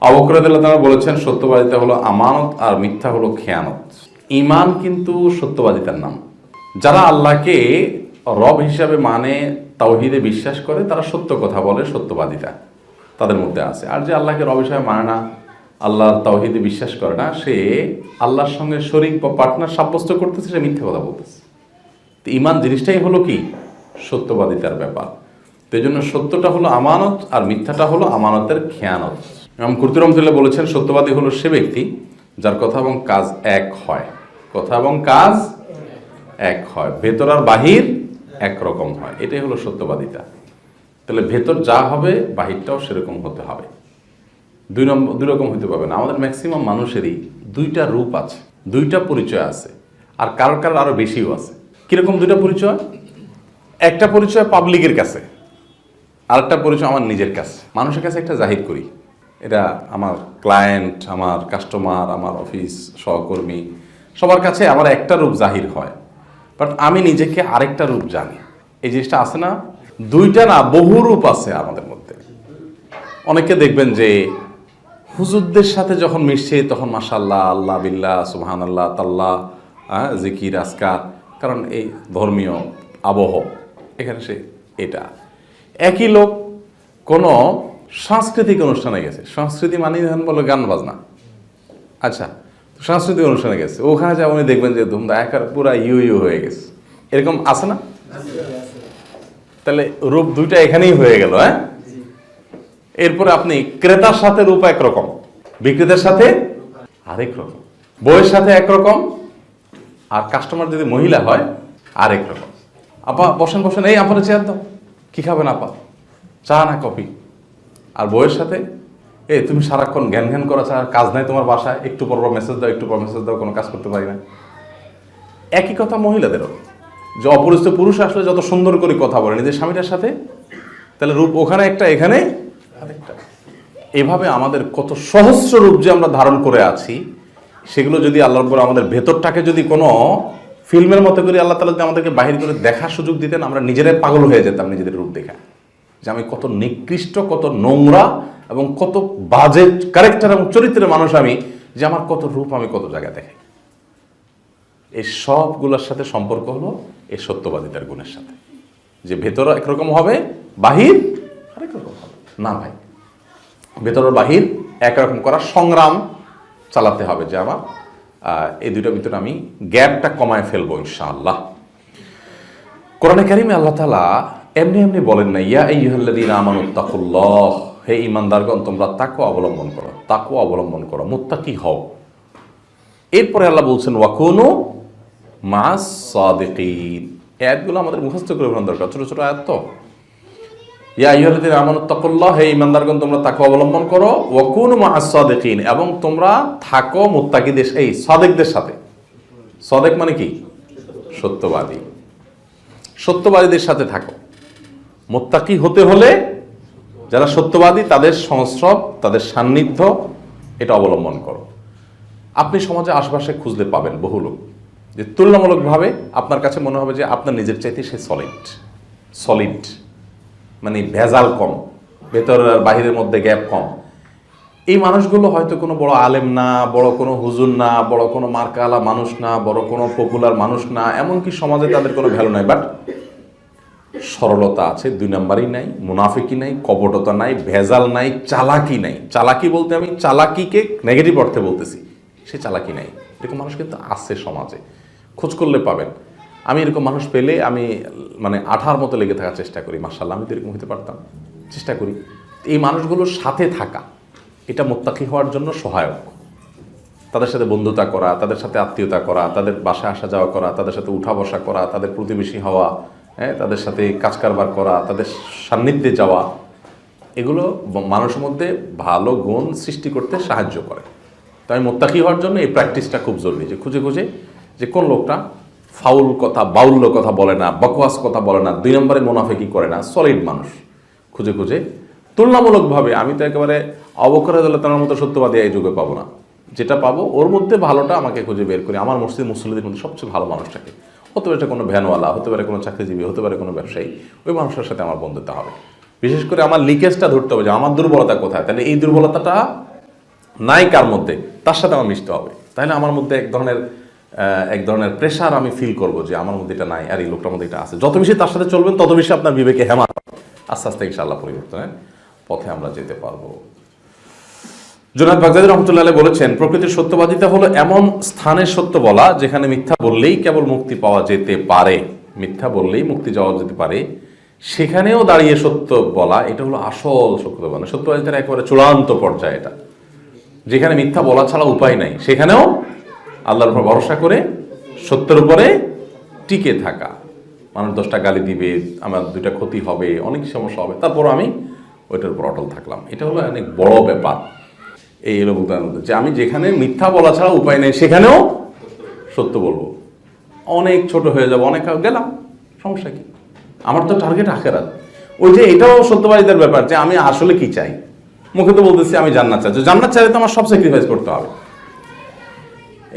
আবু বকর রাদিয়াল্লাহু তাআলা বলেছেন, সত্যবাদিতা হলো আমানত আর মিথ্যা হলো খেয়ানত। ঈমান কিন্তু সত্যবাদিতার নাম। যারা আল্লাহকে রব হিসাবে মানে, তাওহীদে বিশ্বাস করে, তারা সত্য কথা বলে, সত্যবাদিতা তাদের মধ্যে আছে। আর যে আল্লাহকে রব হিসাবে মানে না, আল্লাহর তাওহীদে বিশ্বাস করে না, সে আল্লাহর সঙ্গে শরীক বা পার্টনার সাব্যস্ত করতেছে, সে মিথ্যা কথা বলতেছে। তো ঈমান জিনিসটাই হলো কি? সত্যবাদিতার ব্যাপার। তো এই জন্য সত্যটা হলো আমানত আর মিথ্যাটা হলো আমানতের খেয়ানত। ইমাম কুরতুবী রাহমাতুল্লাহ বলেছেন, সত্যবাদী হলো সে ব্যক্তি যার কথা এবং কাজ এক হয়। কথা এবং কাজ এক হয়, ভেতর আর বাহির একরকম হয়, এটাই হলো সত্যবাদিতা। তাহলে ভেতর যা হবে বাহিরটাও সেরকম হতে হবে। দুই রকম হতে পারবে না। আমাদের ম্যাক্সিমাম মানুষেরই দুইটা রূপ আছে, দুইটা পরিচয় আছে, আর কারোর কারোর আরো বেশিও আছে। কিরকম দুইটা পরিচয়? একটা পরিচয় পাবলিকের কাছে, আরেকটা পরিচয় আমার নিজের কাছে। মানুষের কাছে একটা জাহির করি, এটা আমার ক্লায়েন্ট, আমার কাস্টমার, আমার অফিস সহকর্মী, সবার কাছে আমার একটা রূপ জাহির হয়, বাট আমি নিজেকে আরেকটা রূপ জানি। এই জিনিসটা আছে না? দুইটা না, বহু রূপ আছে আমাদের মধ্যে। অনেকে দেখবেন যে হুজুরদের সাথে যখন মিশছে তখন মাশাআল্লাহ, আল্লাহ বিল্লাহ, সুবহানাল্লাহ, তাল্লাহ, জিকির আজকার, কারণ এই ধর্মীয় আবহ, এখানে সে এটা। একই লোক কোনো সাংস্কৃতিক অনুষ্ঠানে গেছে, সংস্কৃতি মানে ধরেন বলো গান বাজনা, আচ্ছা, সাংস্কৃতিক অনুষ্ঠানে গেছে, ওখানে যা উনি দেখবেন যে ধুমধা একার পুরা ইউ হয়ে গেছে। এরকম আছে না? তাহলে রূপ দুইটা এখানেই হয়ে গেল। হ্যাঁ, এরপরে আপনি ক্রেতার সাথে রূপ একরকম, বিক্রেতার সাথে আরেক রকম, বইয়ের সাথে একরকম, আর কাস্টমার যদি মহিলা হয় আরেক রকম। আপা বসেন বসেন, এই আপনার চেয়ার দাও, কি খাবেন আপা, চা না কফি? আর বইয়ের সাথে এই তুমি সারাক্ষণ জ্ঞান জ্ঞান করা ছাড়া কাজ নাই তোমার বাসায়, একটু পর মেসেজ দাও, একটু পর মেসেজ দাও, কোনো কাজ করতে পারি না। একই কথা মহিলাদেরও, যে অপরিচিত পুরুষ আসলে যত সুন্দর করে কথা বলে নিজের স্বামীটার সাথে, তাহলে রূপ ওখানে একটা, এখানে আরেকটা। এভাবে আমাদের কত সহস্র রূপ যে আমরা ধারণ করে আছি, সেগুলো যদি আল্লাহর উপর আমাদের ভেতরটাকে যদি কোনো ফিল্মের মতো করে আল্লাহ তাআলা যদি আমাদেরকে বাহির করে দেখার সুযোগ দিতেন, আমরা নিজেরাই পাগল হয়ে যেতাম নিজেদের রূপ দেখা, যে আমি কত নিকৃষ্ট, কত নোংরা এবং কত বাজে ক্যারেক্টার এবং চরিত্রের মানুষ আমি, যে আমার কত রূপ আমি কত জায়গায় দেখাই। এই সবগুলোর সাথে সম্পর্ক হলো এই সত্যবাদিতার গুণের সাথে, যে ভেতর একরকম হবে, বাহির আরেক রকম হবে না। ভাই, ভেতর বাহির একরকম করার সংগ্রাম চালাতে হবে, যে আমার এই দুইটার ভিতরে আমি গ্যাপটা কমায় ফেলবো ইনশাআল্লাহ। কোরআনে কারিমে আল্লাহ তাআলা এমনি এমনি বলেন না, ইয়া আইয়ুহাল্লাযীনা আমানুত্তাকুল্লাহ, হে ঈমানদারগণ তোমরা তাকওয়া অবলম্বন করো, তাকওয়া অবলম্বন করো, মুত্তাকি হও। এরপরে আল্লাহ বলছেন ওয়াকুনু মাস সাদিকিন। এই আয়াতগুলো আমাদের মুখস্থ করে ফেলার দরকার, ছোট ছোট আয়াত তো। ইয়া আইয়ুহাল্লাযীনা আমানুত্তাকুল্লাহ, হে ঈমানদারগণ তোমরা তাকওয়া অবলম্বন করো, ওয়াকুনু মাস সাদিকিন, এবং তোমরা থাকো মুত্তাকিদের, এই সাদিকদের সাথে। সাদিক মানে কি? সত্যবাদী, সত্যবাদীদের সাথে থাকো। মুত্তাকি হতে হলে যারা সত্যবাদী তাদের সংস্রব, তাদের সান্নিধ্য, এটা অবলম্বন করো। আপনি সমাজে আশপাশে খুঁজলে পাবেন বহু লোক, যে তুলনামূলকভাবে আপনার কাছে মনে হবে যে আপনার নিজের চাইতে সে সলিড, মানে ভেজাল কম, ভেতর আর বাহিরের মধ্যে গ্যাপ কম। এই মানুষগুলো হয়তো কোনো বড় আলেম না, বড় কোনো হুজুর না, বড় কোনো মার্কালা মানুষ না, বড় কোনো পপুলার মানুষ না, এমনকি সমাজে তাদের কোনো ভ্যালু নাই, বাট সরলতা আছে, 2 নাম্বারই নাই, মুনাফিকি নাই, কপটতা নাই, ভেজাল নাই, চালাকি নাই। চালাকি বলতে আমি চালাকিকে নেগেটিভ অর্থে বলতেছি, সে চালাকি নাই। এরকম মানুষ কিন্তু আছে সমাজে, খোঁজ করলে পাবেন। আমি এরকম মানুষ পেলে আমি মানে আঠার মতো লেগে থাকার চেষ্টা করি। মাশাআল্লাহ, আমি তো এরকম হতে পারতাম, চেষ্টা করি। এই মানুষগুলোর সাথে থাকা, এটা মুত্তাকি হওয়ার জন্য সহায়ক। তাদের সাথে বন্ধুতা করা, তাদের সাথে আত্মীয়তা করা, তাদের বাসায় আসা যাওয়া করা, তাদের সাথে উঠা বসা করা, তাদের প্রতিবেশী হওয়া, হ্যাঁ, তাদের সাথে কাজ কারবার করা, তাদের সান্নিধ্যে যাওয়া, এগুলো মানুষের মধ্যে ভালো গুণ সৃষ্টি করতে সাহায্য করে। তাই মুত্তাকি হওয়ার জন্য এই প্র্যাকটিসটা খুব জরুরি, যে খুঁজে খুঁজে যে কোন লোকটা ফাউল কথা, বাউল্য কথা বলে না, বকওয়াস কথা বলে না, 2 নম্বরে মুনাফিকি করে না, সলিড মানুষ খুঁজে খুঁজে তুলনামূলকভাবে। আমি তো একেবারে আবু বকর রাদিয়াল্লাহু তাআলার মতো সত্যবাদী এই যুগে পাবো না, যেটা পাবো ওর মধ্যে ভালোটা আমাকে খুঁজে বের করি। আমার মসজিদ মুসল্লিদের মধ্যে সবচেয়ে ভালো মানুষটাকে, হতে পারে কোনো ভ্যানওয়ালা, হতে পারে কোনো চাকরিজীবী, হতে পারে কোনো ব্যবসায়ী, ওই মানুষের সাথে আমার বন্ধুত্ব হবে। বিশেষ করে আমার লিকেজটা ধরতে হবে যে আমার দুর্বলতা কোথায়, তাহলে এই দুর্বলতাটা নাই কার মধ্যে, তার সাথে আমার মিশতে হবে। তাহলে আমার মধ্যে এক ধরনের প্রেশার আমি ফিল করবো যে আমার মধ্যে এটা নাই আর এই লোকটার মধ্যে এটা আছে। যত বেশি তার সাথে চলবেন তত বেশি আপনার বিবেকে হেমার, আস্তে আস্তে ইনশাআল্লাহ পরিবর্তনের পথে আমরা যেতে পারবো। জুনায়েদ বাগদাদী রহমতুল্লাহ আলাইহি বলেছেন, প্রকৃতির সত্যবাদিতা হলো এমন স্থানে সত্য বলা যেখানে মিথ্যা বললেই কেবল মুক্তি পাওয়া যেতে পারে, মিথ্যা বললেই মুক্তি যাওয়া যেতে পারে, সেখানেও দাঁড়িয়ে সত্য বলা, এটা হলো আসল সত্যবাদিতা। সত্যবাদিতার একেবারে চূড়ান্ত পর্যায়ে এটা, যেখানে মিথ্যা বলা ছাড়া উপায় নাই, সেখানেও আল্লাহর উপর ভরসা করে সত্যের উপরে টিকে থাকা। মানুষ 10টা গালি দিবে, আমার 2টা ক্ষতি হবে, অনেক সমস্যা হবে, তারপর আমি ওইটার উপর অটল থাকলাম। এটা হলো অনেক বড় ব্যাপার। এই হলো বুঝতে যে আমি যেখানে মিথ্যা বলা ছাড়া উপায় নেই সেখানেও সত্য বলবো। অনেক ছোট হয়ে যাবো, অনেক গেলাম, সমস্যা কি? আমার তো টার্গেট আখেরাত। ওই যে এটাও সত্যবাদিতার ব্যাপার যে আমি আসলে কি চাই। মুখে তো বলতেছি আমি জান্নাত চাই, জান্নাত চাইলে তো আমার সব স্যাক্রিফাইস করতে হবে।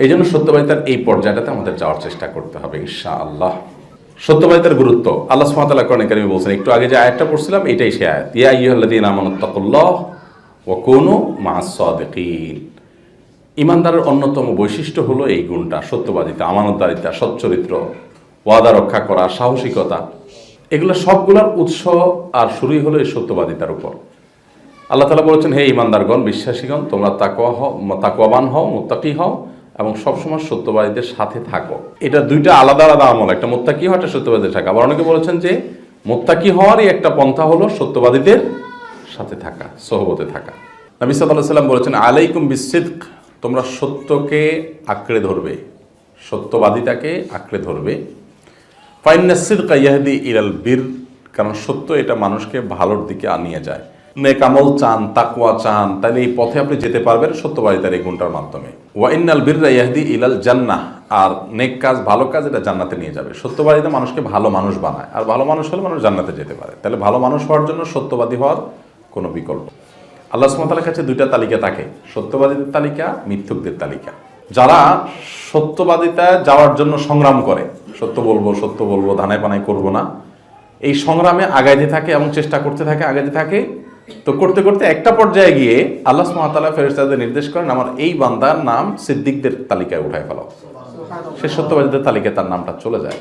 এই জন্য সত্যবাদিতার এই পর্যায়টাতে আমাদের যাওয়ার চেষ্টা করতে হবে ইনশাআল্লাহ। সত্যবাদিতার গুরুত্ব আল্লাহ সুবহানাহু ওয়া তাআলা কোরআনে কারিমে বলছেন, একটু আগে যে আয়াতটা পড়ছিলাম এটাই সেই আয়াত, ইয়া আইয়ুহাল্লাযীনা আমানুত্তাকুল্লাহ ওয়া কুনু মা'আস সাদিকিন। ঈমানদারের অন্যতম বৈশিষ্ট্য হলো এই গুণটা, সত্যবাদিতা, আমানতদারিতা, সচ্চরিত্র, ওয়াদা রক্ষা করা, সাহসিকতা। এগুলো সবগুলোর উৎস আর শুরুই হলো এই সত্যবাদিতার উপর। আল্লাহ তাআলা বলেছেন, হে ঈমানদারগণ, বিশ্বাসীগণ, তোমরা তাকওয়াবান হও, মুত্তাকি হও এবং সবসময় সত্যবাদীদের সাথে থাকো। এটা 2টা আলাদা আলাদা আমল, একটা মুত্তাকি হওয়া, একটা সত্যবাদীদের থাকা। আবার অনেকে বলেছেন যে মুত্তাকি হওয়ারই একটা পন্থা হলো সত্যবাদীদের সাথে থাকা, সোহবতে থাকা। নবী সাল্লাল্লাহু আলাইহি ওয়াসাল্লাম বলেছেন, আলাইকুম বিসসিদক, তোমরা সত্যকে আঁকড়ে ধরবে, সত্যবাদিতাকে আঁকড়ে ধরবে। ফাইন্নাস সিদকা ইয়াহদি ইলাল বির, কারণ সত্য এটা মানুষকে ভালোর দিকে নিয়ে যায়। নেক আমল চান, তাকওয়া চান, তাহলে এই পথে আপনি যেতে পারবেন সত্যবাদিতার এই গুণটার মাধ্যমে। ওয়া ইন্নাল বিররা ইয়াহদি ইলাল জান্নাহ, আর নেক কাজ, ভালো কাজ এটা জান্নাতে নিয়ে যাবে। সত্যবাদিতা মানুষকে ভালো মানুষ বানায়, আর ভালো মানুষ হলে মানুষ জান্নাতে যেতে পারে। তাহলে ভালো মানুষ হওয়ার জন্য সত্যবাদী হওয়ার কোনো বিকল্প। আল্লাহ সুবহানাহু ওয়া তাআলার কাছে 2টা তালিকা থাকে, সত্যবাদীদের তালিকা, মিথ্যুকদের তালিকা। যারা সত্যবাদিতা যাওয়ার জন্য সংগ্রাম করে, সত্য বলবো, ধানায় পানায় করবো না, এই সংগ্রামে আগাইতে থাকে এবং চেষ্টা করতে থাকে, আগাইতে থাকে। তো করতে করতে একটা পর্যায়ে গিয়ে আল্লাহ সুবহানাহু ওয়া তাআলা ফেরেশতাদের নির্দেশ করেন, আমার এই বান্দার নাম সিদ্দিকদের তালিকায় উঠায় ফেলো। সে সত্যবাদীদের তালিকায় তার নামটা চলে যায়।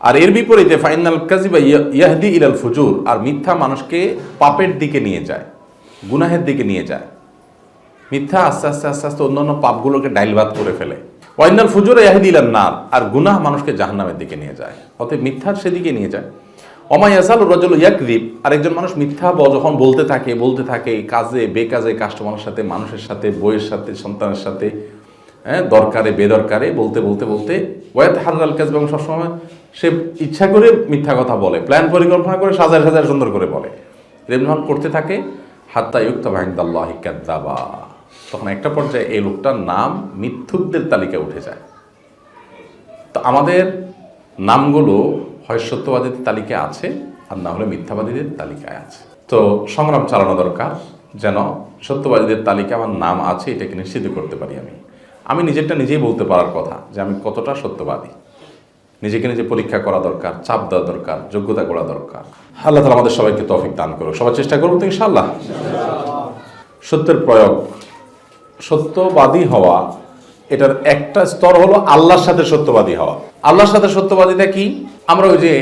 আর এর বিপরীতে ফাইনাল কাযিবা ইয়াহদি ইলাল ফুজুর, আর মিথ্যা মানুষকে পাপের দিকে নিয়ে যায়, গুনাহের দিকে নিয়ে যায়। মিথ্যা আস্তে আস্তে আস্তে আস্তে অন্যান্য পাপগুলোকে ডাইলবাদ করে ফেলে। ওয়াইনাল ফুজুর ইয়াহদি ইলান নার, আর গুনাহ মানুষকে জাহান্নামের দিকে নিয়ে যায়। অতএব মিথ্যার সেদিকে নিয়ে যায়। ওমা ইয়াসালু রাজুলু ইয়াকযিব, আরেকজন মানুষ মিথ্যা যখন বলতে থাকে কাজে বেকাজে, কাস্টমারের সাথে, মানুষের সাথে, বইয়ের সাথে, সন্তানের সাথে, দরকারে বেদরকারে বলতে ওয়ায়াতহাররাল কাযব, এবং সবসময় সে ইচ্ছা করে মিথ্যা কথা বলে, প্ল্যান পরিকল্পনা করে সাজার সুন্দর করে বলে, এরকম করতে থাকে। হাত্তা ইউকতাবা ইনদাল্লাহি কাযযাবা, তখন একটা পর্যায়ে এই লোকটার নাম মিথ্যুকদের তালিকায় উঠে যায়। তো আমাদের নামগুলো হয় সত্যবাদীদের তালিকায় আছে, আর না হলে মিথ্যাবাদীদের তালিকায় আছে। তো সংগ্রাম চালানো দরকার যেন সত্যবাদীদের তালিকা আমার নাম আছে এটাকে নিশ্চিত করতে পারি। আমি নিজেরটা নিজেই বলতে পারার কথা যে আমি কতটা সত্যবাদী। নিজেকে নিজে পরীক্ষা করা দরকার, চাপ দেওয়া দরকার, যোগ্যতা করা দরকার। আল্লাহ তাআলা আমাদের সবাইকে তৌফিক দান করুক। সবাই চেষ্টা করবো তো ইনশাআল্লাহ। সত্যের প্রয়োগ, সত্যবাদী হওয়া, এটার একটা স্তর হলো আল্লাহর সাথে সত্যবাদী হওয়া। আল্লাহর সাথে সত্যবাদীটা কি? আমরা ওই যে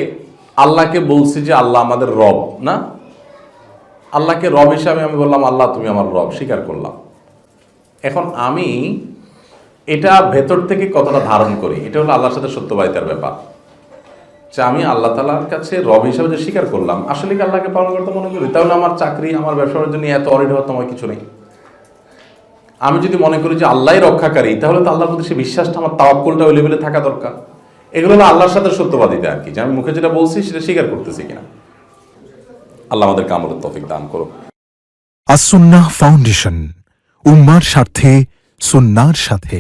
আল্লাহকে বলছি যে আল্লাহ আমাদের রব, না? আল্লাহকে রব হিসাবে আমি বললাম আল্লাহ তুমি আমার রব, স্বীকার করলাম। এখন আমি এটা ভেতর থেকে কতটা ধারণ করি, এটা হলো আল্লাহর সাথে সত্যবাদিতার ব্যাপার। যে আমি আল্লাহ তাআলার কাছে রব হিসাবে যে স্বীকার করলাম, আসলে কি আল্লাহকে পালন করতে মনে করি? তাহলে আমার চাকরি, আমার ব্যবসার জন্য এত অরিড হওয়ার তোমার কিছু নেই। আমি যদি মনে করি যে আল্লাহই রক্ষাকারী, তাহলে তো আল্লাহর প্রতি সে বিশ্বাসটা, আমার তাওয়াক্কুলটা ওই লেভেলে থাকা দরকার। এগুলো হলো আল্লাহর সাথে সত্যবাদিতা আর কি, যে আমি মুখে যেটা বলছি সেটা স্বীকার করতেছি কিনা। আল্লাহ আমাদের আমলের তৌফিক দান করুক। আস-সুন্নাহ ফাউন্ডেশন, উম্মার স্বার্থে, সুন্নাহর সাথে।